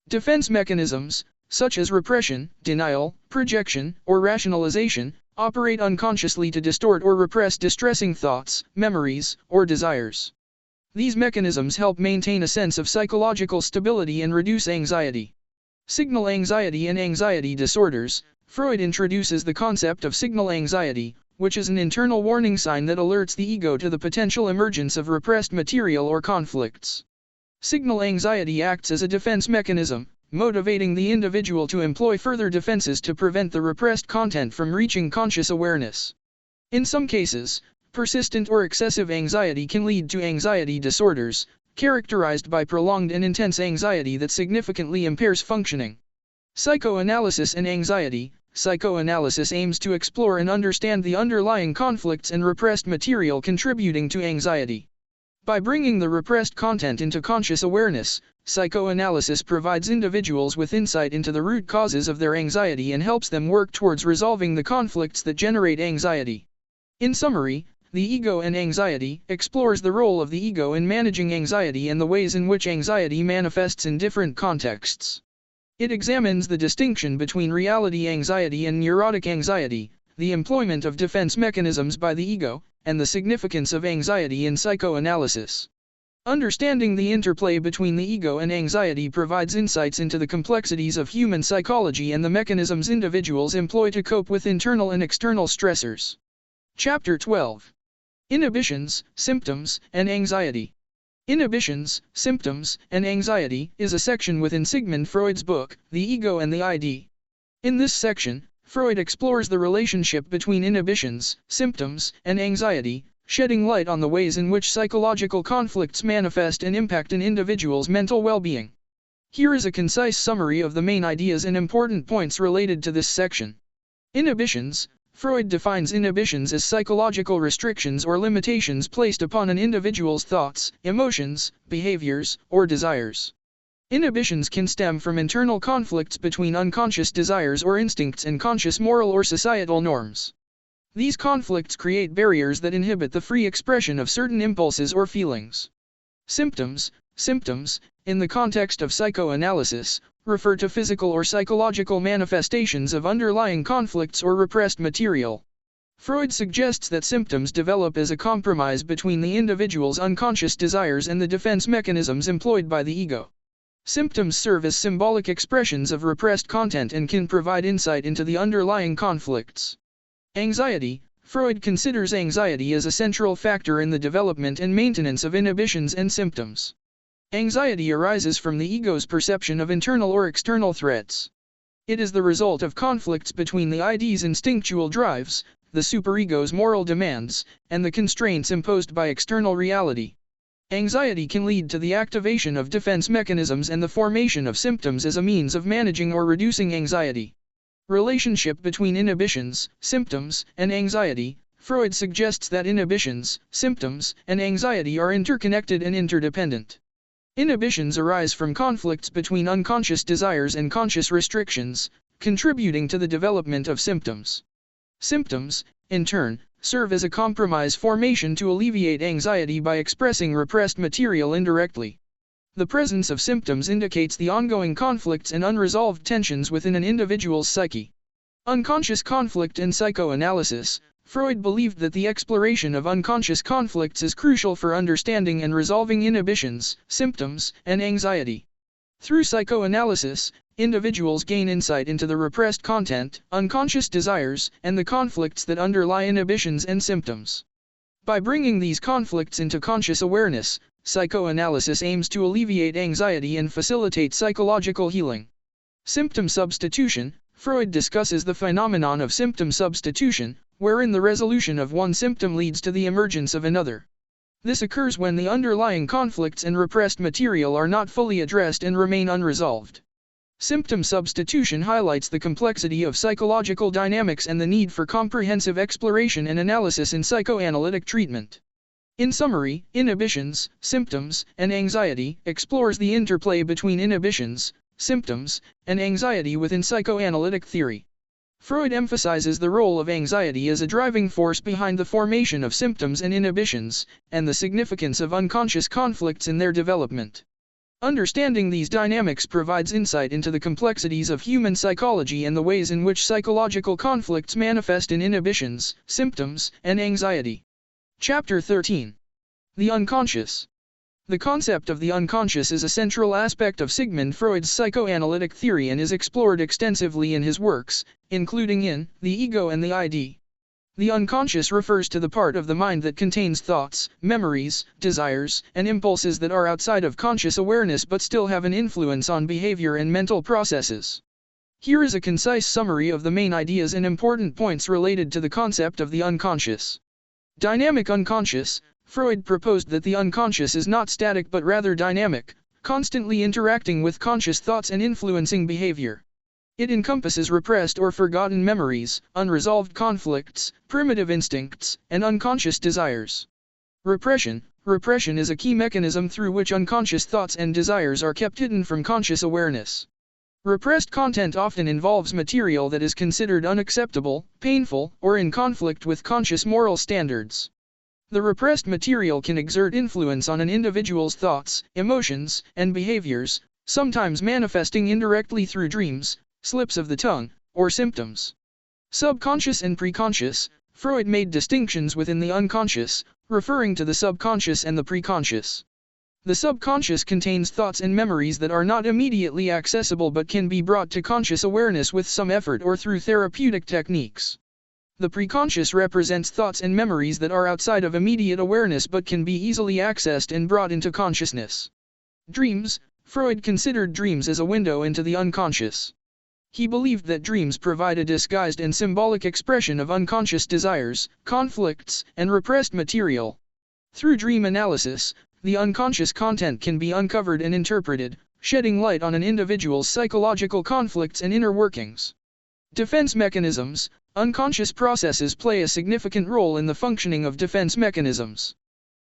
Defense mechanisms, such as repression, denial, projection, or rationalization, operate unconsciously to distort or repress distressing thoughts, memories, or desires. These mechanisms help maintain a sense of psychological stability and reduce anxiety. Signal anxiety and anxiety disorders. Freud introduces the concept of signal anxiety, which is an internal warning sign that alerts the ego to the potential emergence of repressed material or conflicts. Signal anxiety acts as a defense mechanism, motivating the individual to employ further defenses to prevent the repressed content from reaching conscious awareness. In some cases, persistent or excessive anxiety can lead to anxiety disorders, characterized by prolonged and intense anxiety that significantly impairs functioning. Psychoanalysis and anxiety. Psychoanalysis aims to explore and understand the underlying conflicts and repressed material contributing to anxiety. By bringing the repressed content into conscious awareness, psychoanalysis provides individuals with insight into the root causes of their anxiety and helps them work towards resolving the conflicts that generate anxiety. In summary, The Ego and Anxiety explores the role of the ego in managing anxiety and the ways in which anxiety manifests in different contexts. It examines the distinction between reality anxiety and neurotic anxiety, the employment of defense mechanisms by the ego, and the significance of anxiety in psychoanalysis. Understanding the interplay between the ego and anxiety provides insights into the complexities of human psychology and the mechanisms individuals employ to cope with internal and external stressors. Chapter 12. Inhibitions, Symptoms, and Anxiety. Inhibitions, Symptoms, and Anxiety is a section within Sigmund Freud's book, The Ego and the ID. In this section, Freud explores the relationship between inhibitions, symptoms, and anxiety, shedding light on the ways in which psychological conflicts manifest and impact an individual's mental well-being. Here is a concise summary of the main ideas and important points related to this section. Inhibitions. Freud defines inhibitions as psychological restrictions or limitations placed upon an individual's thoughts, emotions, behaviors, or desires. Inhibitions can stem from internal conflicts between unconscious desires or instincts and conscious moral or societal norms. These conflicts create barriers that inhibit the free expression of certain impulses or feelings. Symptoms, in the context of psychoanalysis, refer to physical or psychological manifestations of underlying conflicts or repressed material. Freud suggests that symptoms develop as a compromise between the individual's unconscious desires and the defense mechanisms employed by the ego. Symptoms serve as symbolic expressions of repressed content and can provide insight into the underlying conflicts. Anxiety. Freud considers anxiety as a central factor in the development and maintenance of inhibitions and symptoms. Anxiety arises from the ego's perception of internal or external threats. It is the result of conflicts between the ID's instinctual drives, the superego's moral demands, and the constraints imposed by external reality. Anxiety can lead to the activation of defense mechanisms and the formation of symptoms as a means of managing or reducing anxiety. Relationship between inhibitions, symptoms, and anxiety. Freud suggests that inhibitions, symptoms, and anxiety are interconnected and interdependent. Inhibitions arise from conflicts between unconscious desires and conscious restrictions, contributing to the development of symptoms. Symptoms, in turn, serve as a compromise formation to alleviate anxiety by expressing repressed material indirectly. The presence of symptoms indicates the ongoing conflicts and unresolved tensions within an individual's psyche. Unconscious conflict in psychoanalysis. Freud believed that the exploration of unconscious conflicts is crucial for understanding and resolving inhibitions, symptoms, and anxiety. Through psychoanalysis, individuals gain insight into the repressed content, unconscious desires, and the conflicts that underlie inhibitions and symptoms. By bringing these conflicts into conscious awareness, psychoanalysis aims to alleviate anxiety and facilitate psychological healing. Symptom substitution. Freud discusses the phenomenon of symptom substitution, wherein the resolution of one symptom leads to the emergence of another. This occurs when the underlying conflicts and repressed material are not fully addressed and remain unresolved. Symptom substitution highlights the complexity of psychological dynamics and the need for comprehensive exploration and analysis in psychoanalytic treatment. In summary, Inhibitions, Symptoms, and Anxiety explores the interplay between inhibitions, symptoms, and anxiety within psychoanalytic theory. Freud emphasizes the role of anxiety as a driving force behind the formation of symptoms and inhibitions, and the significance of unconscious conflicts in their development. Understanding these dynamics provides insight into the complexities of human psychology and the ways in which psychological conflicts manifest in inhibitions, symptoms, and anxiety. Chapter 13. The Unconscious. The concept of the unconscious is a central aspect of Sigmund Freud's psychoanalytic theory and is explored extensively in his works, including in The Ego and the ID. The unconscious refers to the part of the mind that contains thoughts, memories, desires, and impulses that are outside of conscious awareness but still have an influence on behavior and mental processes. Here is a concise summary of the main ideas and important points related to the concept of the unconscious. Dynamic unconscious. Freud proposed that the unconscious is not static but rather dynamic, constantly interacting with conscious thoughts and influencing behavior. It encompasses repressed or forgotten memories, unresolved conflicts, primitive instincts, and unconscious desires. Repression. repression is a key mechanism through which unconscious thoughts and desires are kept hidden from conscious awareness. Repressed content often involves material that is considered unacceptable, painful, or in conflict with conscious moral standards. The repressed material can exert influence on an individual's thoughts, emotions, and behaviors, sometimes manifesting indirectly through dreams, slips of the tongue, or symptoms. Subconscious and preconscious. Freud made distinctions within the unconscious, referring to the subconscious and the preconscious. The subconscious contains thoughts and memories that are not immediately accessible but can be brought to conscious awareness with some effort or through therapeutic techniques. The preconscious represents thoughts and memories that are outside of immediate awareness but can be easily accessed and brought into consciousness. Dreams. Freud considered dreams as a window into the unconscious. He believed that dreams provide a disguised and symbolic expression of unconscious desires, conflicts, and repressed material. Through dream analysis, the unconscious content can be uncovered and interpreted, shedding light on an individual's psychological conflicts and inner workings. Defense mechanisms. Unconscious processes play a significant role in the functioning of defense mechanisms.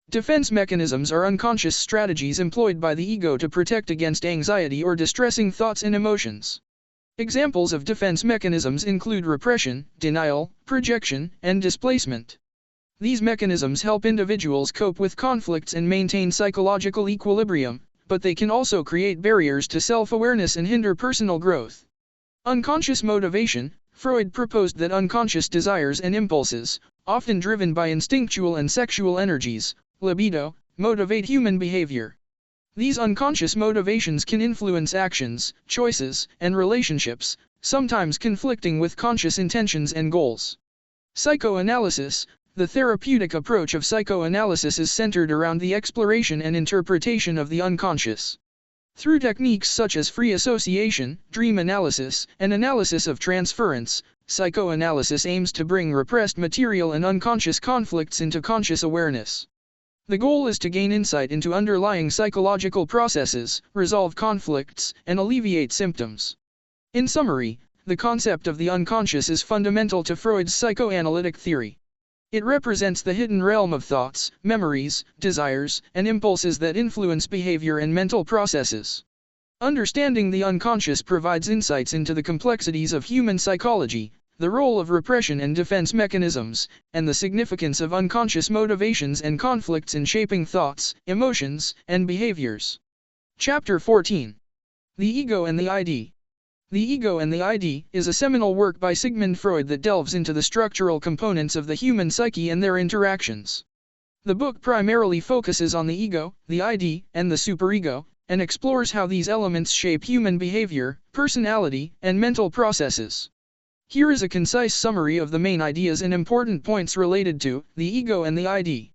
Defense mechanisms are unconscious strategies employed by the ego to protect against anxiety or distressing thoughts and emotions. Examples of defense mechanisms include repression, denial, projection, and displacement. These mechanisms help individuals cope with conflicts and maintain psychological equilibrium, but they can also create barriers to self-awareness and hinder personal growth. Unconscious motivation. Freud proposed that unconscious desires and impulses, often driven by instinctual and sexual energies, libido, motivate human behavior. These unconscious motivations can influence actions, choices, and relationships, sometimes conflicting with conscious intentions and goals. Psychoanalysis. The therapeutic approach of psychoanalysis is centered around the exploration and interpretation of the unconscious. Through techniques such as free association, dream analysis, and analysis of transference, psychoanalysis aims to bring repressed material and unconscious conflicts into conscious awareness. The goal is to gain insight into underlying psychological processes, resolve conflicts, and alleviate symptoms. In summary, the concept of the unconscious is fundamental to Freud's psychoanalytic theory. It represents the hidden realm of thoughts, memories, desires, and impulses that influence behavior and mental processes. Understanding the unconscious provides insights into the complexities of human psychology, the role of repression and defense mechanisms, and the significance of unconscious motivations and conflicts in shaping thoughts, emotions, and behaviors. Chapter 14. The Ego and the ID. The Ego and the ID is a seminal work by Sigmund Freud that delves into the structural components of the human psyche and their interactions. The book primarily focuses on the ego, the ID, and the superego, and explores how these elements shape human behavior, personality, and mental processes. Here is a concise summary of the main ideas and important points related to the ego and the ID.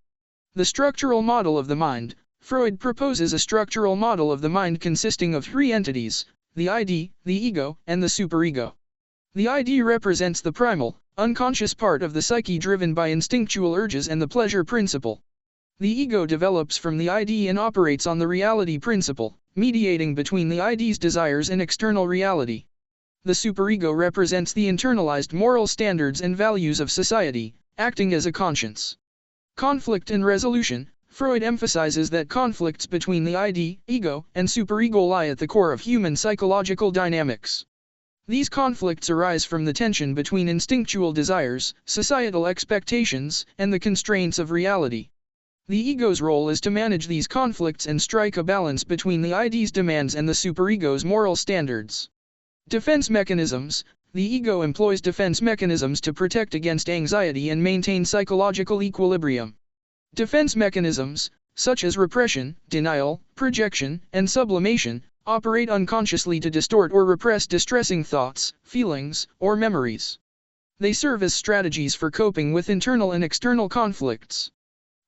The structural model of the mind. Freud proposes a structural model of the mind consisting of three entities: the ID, the ego, and the superego. The ID represents the primal, unconscious part of the psyche driven by instinctual urges and the pleasure principle. The ego develops from the ID and operates on the reality principle, mediating between the ID's desires and external reality. The superego represents the internalized moral standards and values of society, acting as a conscience. Conflict and resolution. Freud emphasizes that conflicts between the ID, ego, and superego lie at the core of human psychological dynamics. These conflicts arise from the tension between instinctual desires, societal expectations, and the constraints of reality. The ego's role is to manage these conflicts and strike a balance between the ID's demands and the superego's moral standards. Defense mechanisms. The ego employs defense mechanisms to protect against anxiety and maintain psychological equilibrium. Defense mechanisms, such as repression, denial, projection, and sublimation, operate unconsciously to distort or repress distressing thoughts, feelings, or memories. They serve as strategies for coping with internal and external conflicts.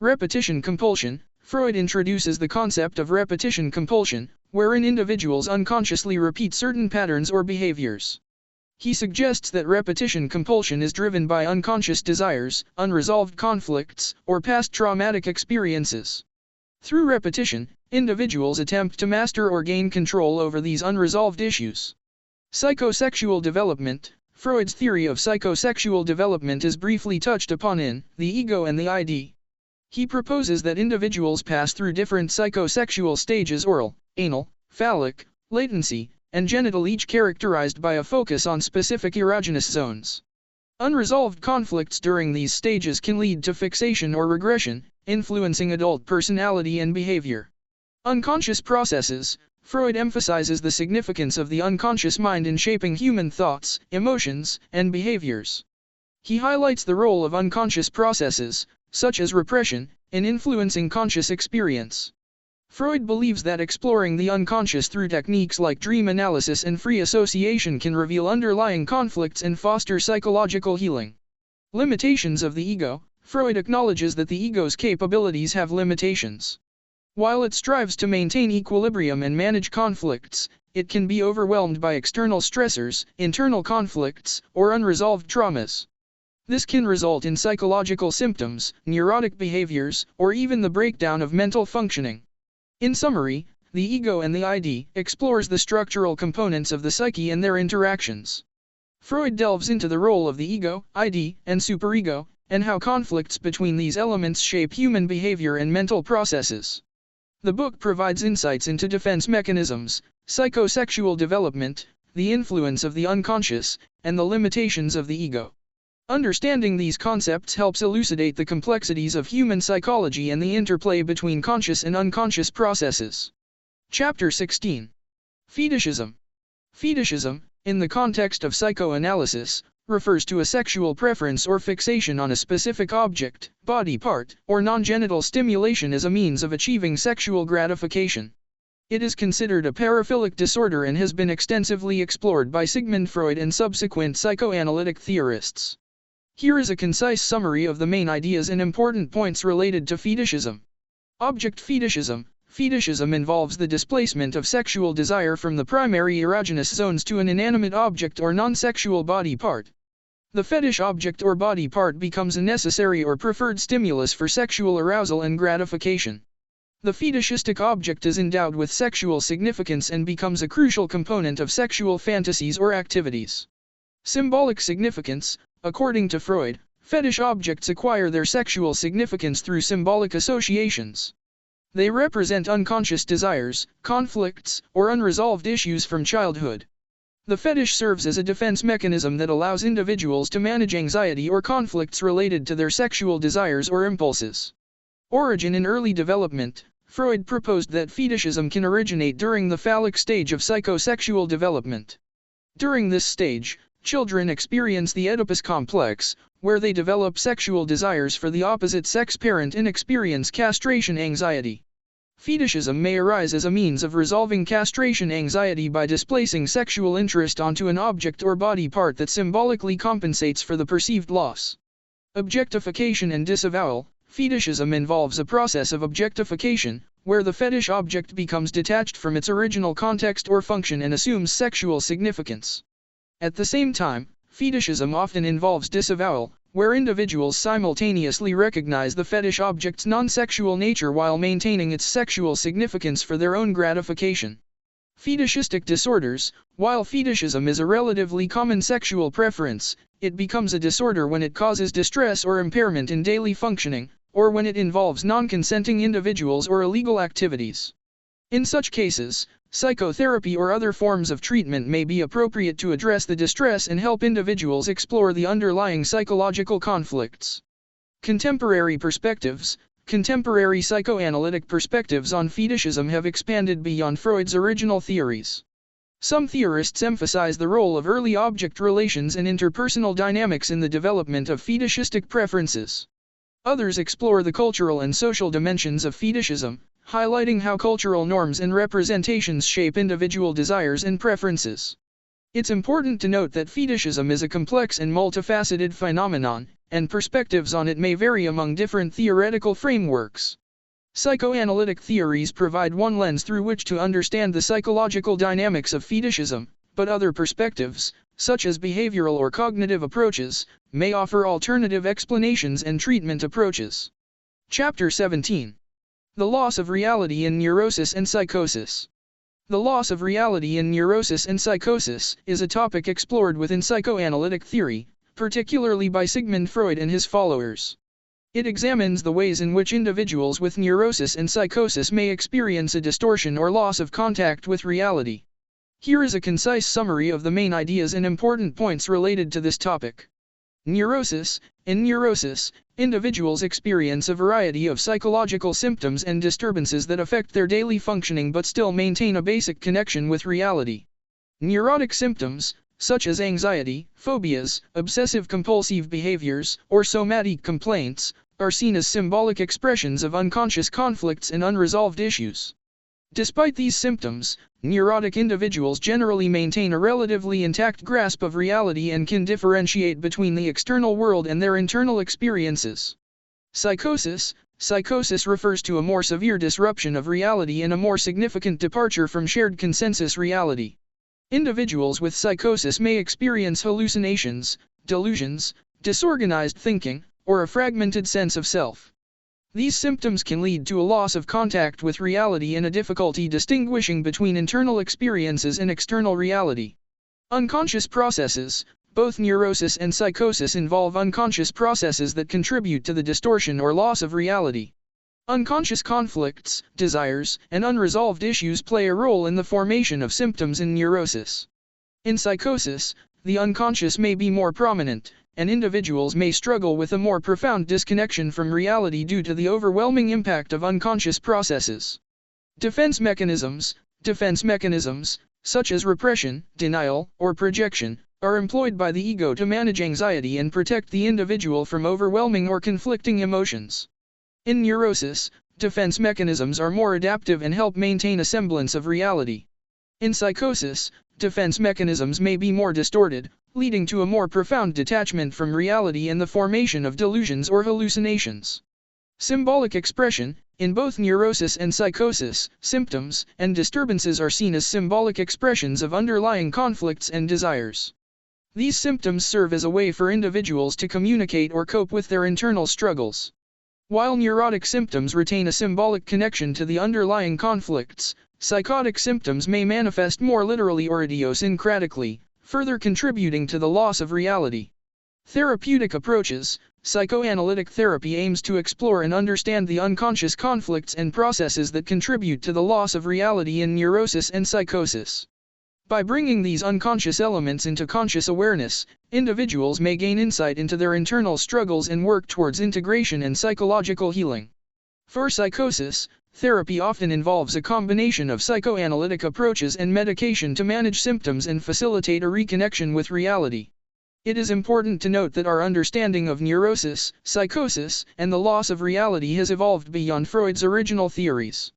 Repetition compulsion. Freud introduces the concept of repetition compulsion, wherein individuals unconsciously repeat certain patterns or behaviors. He suggests that repetition compulsion is driven by unconscious desires, unresolved conflicts, or past traumatic experiences. Through repetition, individuals attempt to master or gain control over these unresolved issues. Psychosexual development. Freud's theory of psychosexual development is briefly touched upon in The Ego and the ID. He proposes that individuals pass through different psychosexual stages: oral, anal, phallic, latency, and genital, each characterized by a focus on specific erogenous zones. Unresolved conflicts during these stages can lead to fixation or regression, influencing adult personality and behavior. Unconscious processes. Freud emphasizes the significance of the unconscious mind in shaping human thoughts, emotions, and behaviors. He highlights the role of unconscious processes, such as repression, in influencing conscious experience. Freud believes that exploring the unconscious through techniques like dream analysis and free association can reveal underlying conflicts and foster psychological healing. Limitations of the ego. Freud acknowledges that the ego's capabilities have limitations. While it strives to maintain equilibrium and manage conflicts, it can be overwhelmed by external stressors, internal conflicts, or unresolved traumas. This can result in psychological symptoms, neurotic behaviors, or even the breakdown of mental functioning. In summary, the ego and the id explores the structural components of the psyche and their interactions. Freud delves into the role of the ego, id, and superego, and how conflicts between these elements shape human behavior and mental processes. The book provides insights into defense mechanisms, psychosexual development, the influence of the unconscious, and the limitations of the ego. Understanding these concepts helps elucidate the complexities of human psychology and the interplay between conscious and unconscious processes. Chapter 16. Fetishism. Fetishism, in the context of psychoanalysis, refers to a sexual preference or fixation on a specific object, body part, or non-genital stimulation as a means of achieving sexual gratification. It is considered a paraphilic disorder and has been extensively explored by Sigmund Freud and subsequent psychoanalytic theorists. Here is a concise summary of the main ideas and important points related to fetishism. Object fetishism. Fetishism involves the displacement of sexual desire from the primary erogenous zones to an inanimate object or non-sexual body part. The fetish object or body part becomes a necessary or preferred stimulus for sexual arousal and gratification. The fetishistic object is endowed with sexual significance and becomes a crucial component of sexual fantasies or activities. Symbolic significance. According to Freud, fetish objects acquire their sexual significance through symbolic associations. They represent unconscious desires, conflicts, or unresolved issues from childhood. The fetish serves as a defense mechanism that allows individuals to manage anxiety or conflicts related to their sexual desires or impulses. Origin in early development. Freud proposed that fetishism can originate during the phallic stage of psychosexual development. During this stage, children experience the Oedipus complex, where they develop sexual desires for the opposite sex parent and experience castration anxiety. Fetishism may arise as a means of resolving castration anxiety by displacing sexual interest onto an object or body part that symbolically compensates for the perceived loss. Objectification and disavowal. Fetishism involves a process of objectification, where the fetish object becomes detached from its original context or function and assumes sexual significance. At the same time, fetishism often involves disavowal, where individuals simultaneously recognize the fetish object's non-sexual nature while maintaining its sexual significance for their own gratification. Fetishistic disorders. While fetishism is a relatively common sexual preference, it becomes a disorder when it causes distress or impairment in daily functioning, or when it involves non-consenting individuals or illegal activities. In such cases, psychotherapy or other forms of treatment may be appropriate to address the distress and help individuals explore the underlying psychological conflicts. Contemporary perspectives. Contemporary psychoanalytic perspectives on fetishism have expanded beyond Freud's original theories. Some theorists emphasize the role of early object relations and interpersonal dynamics in the development of fetishistic preferences. Others explore the cultural and social dimensions of fetishism, highlighting how cultural norms and representations shape individual desires and preferences. It's important to note that fetishism is a complex and multifaceted phenomenon, and perspectives on it may vary among different theoretical frameworks. Psychoanalytic theories provide one lens through which to understand the psychological dynamics of fetishism, but other perspectives, such as behavioral or cognitive approaches, may offer alternative explanations and treatment approaches. Chapter 17. The loss of reality in neurosis and psychosis. The loss of reality in neurosis and psychosis is a topic explored within psychoanalytic theory, particularly by Sigmund Freud and his followers. It examines the ways in which individuals with neurosis and psychosis may experience a distortion or loss of contact with reality. Here is a concise summary of the main ideas and important points related to this topic. Neurosis. In neurosis, individuals experience a variety of psychological symptoms and disturbances that affect their daily functioning but still maintain a basic connection with reality. Neurotic symptoms, such as anxiety, phobias, obsessive-compulsive behaviors, or somatic complaints, are seen as symbolic expressions of unconscious conflicts and unresolved issues. Despite these symptoms, neurotic individuals generally maintain a relatively intact grasp of reality and can differentiate between the external world and their internal experiences. Psychosis. Psychosis refers to a more severe disruption of reality and a more significant departure from shared consensus reality. Individuals with psychosis may experience hallucinations, delusions, disorganized thinking, or a fragmented sense of self. These symptoms can lead to a loss of contact with reality and a difficulty distinguishing between internal experiences and external reality. Unconscious processes. Both neurosis and psychosis involve unconscious processes that contribute to the distortion or loss of reality. Unconscious conflicts, desires, and unresolved issues play a role in the formation of symptoms in neurosis. In psychosis, the unconscious may be more prominent, and individuals may struggle with a more profound disconnection from reality due to the overwhelming impact of unconscious processes. Defense mechanisms. Defense mechanisms, such as repression, denial, or projection, are employed by the ego to manage anxiety and protect the individual from overwhelming or conflicting emotions. In neurosis, defense mechanisms are more adaptive and help maintain a semblance of reality. In psychosis, defense mechanisms may be more distorted, leading to a more profound detachment from reality and the formation of delusions or hallucinations. Symbolic expression. In both neurosis and psychosis, symptoms and disturbances are seen as symbolic expressions of underlying conflicts and desires. These symptoms serve as a way for individuals to communicate or cope with their internal struggles. While neurotic symptoms retain a symbolic connection to the underlying conflicts, psychotic symptoms may manifest more literally or idiosyncratically, further contributing to the loss of reality. Therapeutic approaches. Psychoanalytic therapy aims to explore and understand the unconscious conflicts and processes that contribute to the loss of reality in neurosis and psychosis. By bringing these unconscious elements into conscious awareness, individuals may gain insight into their internal struggles and work towards integration and psychological healing. For psychosis, therapy often involves a combination of psychoanalytic approaches and medication to manage symptoms and facilitate a reconnection with reality. It is important to note that our understanding of neurosis, psychosis, and the loss of reality has evolved beyond Freud's original theories.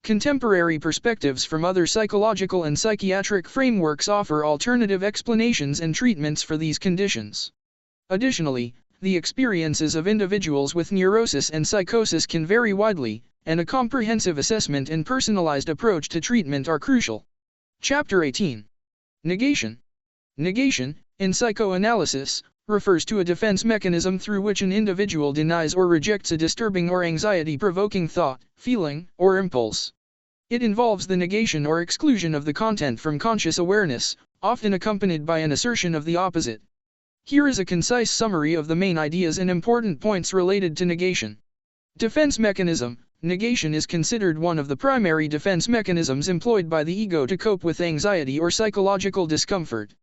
Contemporary perspectives from other psychological and psychiatric frameworks offer alternative explanations and treatments for these conditions. Additionally, the experiences of individuals with neurosis and psychosis can vary widely, and a comprehensive assessment and personalized approach to treatment are crucial. Chapter 18. Negation. Negation, in psychoanalysis, refers to a defense mechanism through which an individual denies or rejects a disturbing or anxiety-provoking thought, feeling, or impulse. It involves the negation or exclusion of the content from conscious awareness, often accompanied by an assertion of the opposite. Here is a concise summary of the main ideas and important points related to negation. Defense mechanism. Negation is considered one of the primary defense mechanisms employed by the ego to cope with anxiety or psychological discomfort.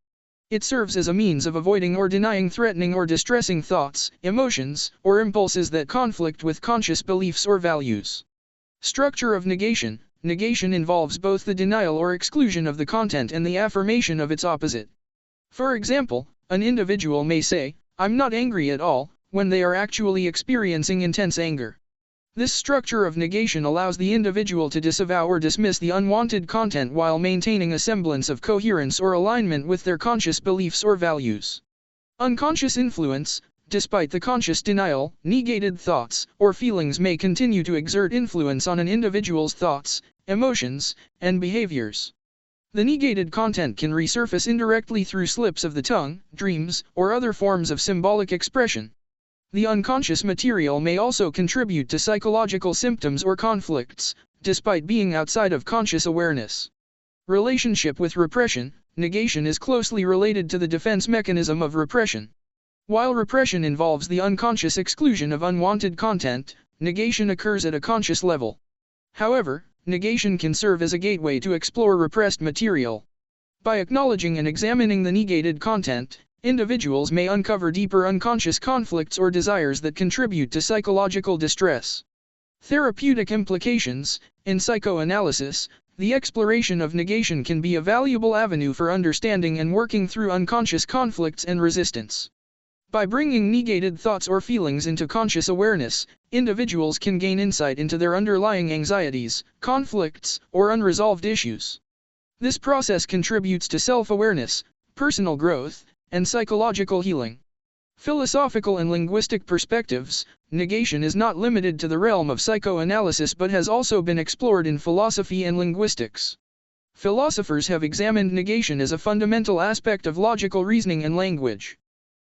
It serves as a means of avoiding or denying threatening or distressing thoughts, emotions, or impulses that conflict with conscious beliefs or values. Structure of negation. Negation involves both the denial or exclusion of the content and the affirmation of its opposite. For example, an individual may say, "I'm not angry at all," when they are actually experiencing intense anger. This structure of negation allows the individual to disavow or dismiss the unwanted content while maintaining a semblance of coherence or alignment with their conscious beliefs or values. Unconscious influence. Despite the conscious denial, negated thoughts or feelings may continue to exert influence on an individual's thoughts, emotions, and behaviors. The negated content can resurface indirectly through slips of the tongue, dreams, or other forms of symbolic expression. The unconscious material may also contribute to psychological symptoms or conflicts, despite being outside of conscious awareness. Relationship with repression. Negation is closely related to the defense mechanism of repression. While repression involves the unconscious exclusion of unwanted content, negation occurs at a conscious level. However, negation can serve as a gateway to explore repressed material. By acknowledging and examining the negated content, individuals may uncover deeper unconscious conflicts or desires that contribute to psychological distress. Therapeutic implications. In psychoanalysis, the exploration of negation can be a valuable avenue for understanding and working through unconscious conflicts and resistance. By bringing negated thoughts or feelings into conscious awareness, individuals can gain insight into their underlying anxieties, conflicts, or unresolved issues. This process contributes to self-awareness, personal growth, and psychological healing. Philosophical and linguistic perspectives. Negation is not limited to the realm of psychoanalysis but has also been explored in philosophy and linguistics. Philosophers have examined negation as a fundamental aspect of logical reasoning and language.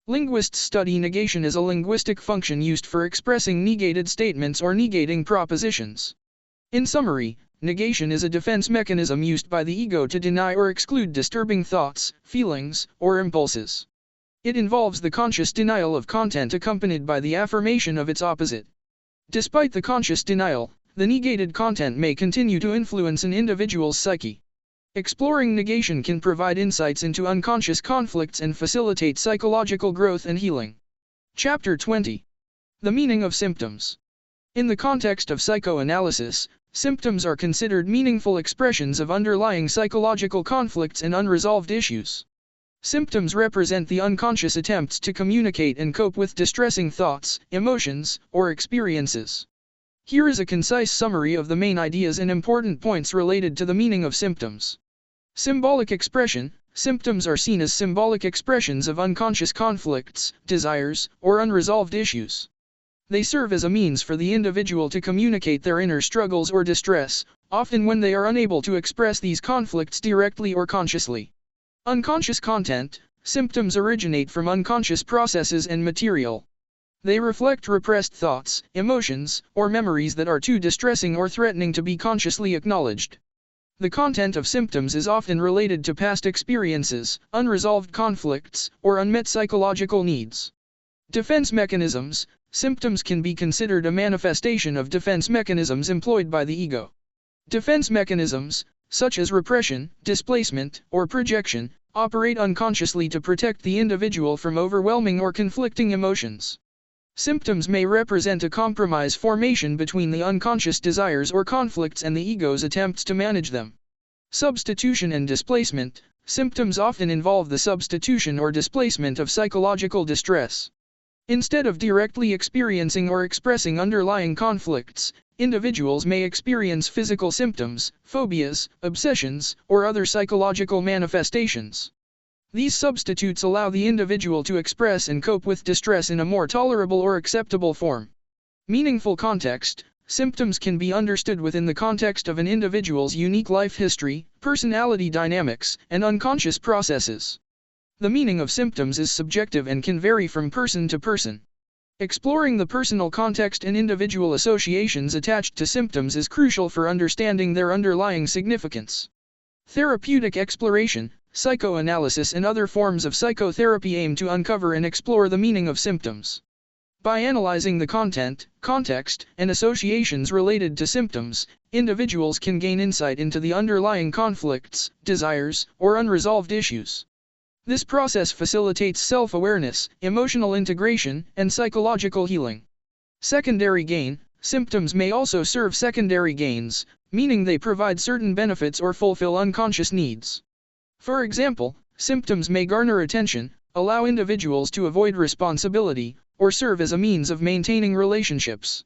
Linguists study negation as a linguistic function used for expressing negated statements or negating propositions. In summary, negation is a defense mechanism used by the ego to deny or exclude disturbing thoughts, feelings, or impulses. It involves the conscious denial of content accompanied by the affirmation of its opposite. Despite the conscious denial, the negated content may continue to influence an individual's psyche. Exploring negation can provide insights into unconscious conflicts and facilitate psychological growth and healing. Chapter 20. The meaning of symptoms. In the context of psychoanalysis, symptoms are considered meaningful expressions of underlying psychological conflicts and unresolved issues. Symptoms represent the unconscious attempts to communicate and cope with distressing thoughts, emotions, or experiences. Here is a concise summary of the main ideas and important points related to the meaning of symptoms. Symbolic expression. Symptoms are seen as symbolic expressions of unconscious conflicts, desires, or unresolved issues. They serve as a means for the individual to communicate their inner struggles or distress, often when they are unable to express these conflicts directly or consciously. Unconscious content. Symptoms originate from unconscious processes and material. They reflect repressed thoughts, emotions, or memories that are too distressing or threatening to be consciously acknowledged. The content of symptoms is often related to past experiences, unresolved conflicts, or unmet psychological needs. Defense mechanisms. Symptoms can be considered a manifestation of defense mechanisms employed by the ego. Defense mechanisms, such as repression, displacement, or projection, operate unconsciously to protect the individual from overwhelming or conflicting emotions. Symptoms may represent a compromise formation between the unconscious desires or conflicts and the ego's attempts to manage them. Substitution and displacement. Symptoms often involve the substitution or displacement of psychological distress. Instead of directly experiencing or expressing underlying conflicts, individuals may experience physical symptoms, phobias, obsessions, or other psychological manifestations. These substitutes allow the individual to express and cope with distress in a more tolerable or acceptable form. Meaningful context. Symptoms can be understood within the context of an individual's unique life history, personality dynamics, and unconscious processes. The meaning of symptoms is subjective and can vary from person to person. Exploring the personal context and individual associations attached to symptoms is crucial for understanding their underlying significance. Therapeutic exploration. Psychoanalysis and other forms of psychotherapy aim to uncover and explore the meaning of symptoms. By analyzing the content, context, and associations related to symptoms, individuals can gain insight into the underlying conflicts, desires, or unresolved issues. This process facilitates self-awareness, emotional integration, and psychological healing. Secondary gain. Symptoms may also serve secondary gains, meaning they provide certain benefits or fulfill unconscious needs. For example, symptoms may garner attention, allow individuals to avoid responsibility, or serve as a means of maintaining relationships.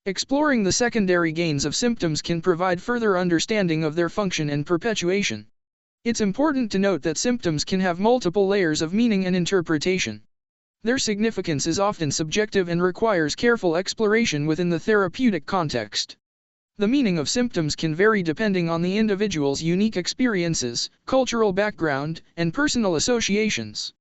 Exploring the secondary gains of symptoms can provide further understanding of their function and perpetuation. It's important to note that symptoms can have multiple layers of meaning and interpretation. Their significance is often subjective and requires careful exploration within the therapeutic context. The meaning of symptoms can vary depending on the individual's unique experiences, cultural background, and personal associations.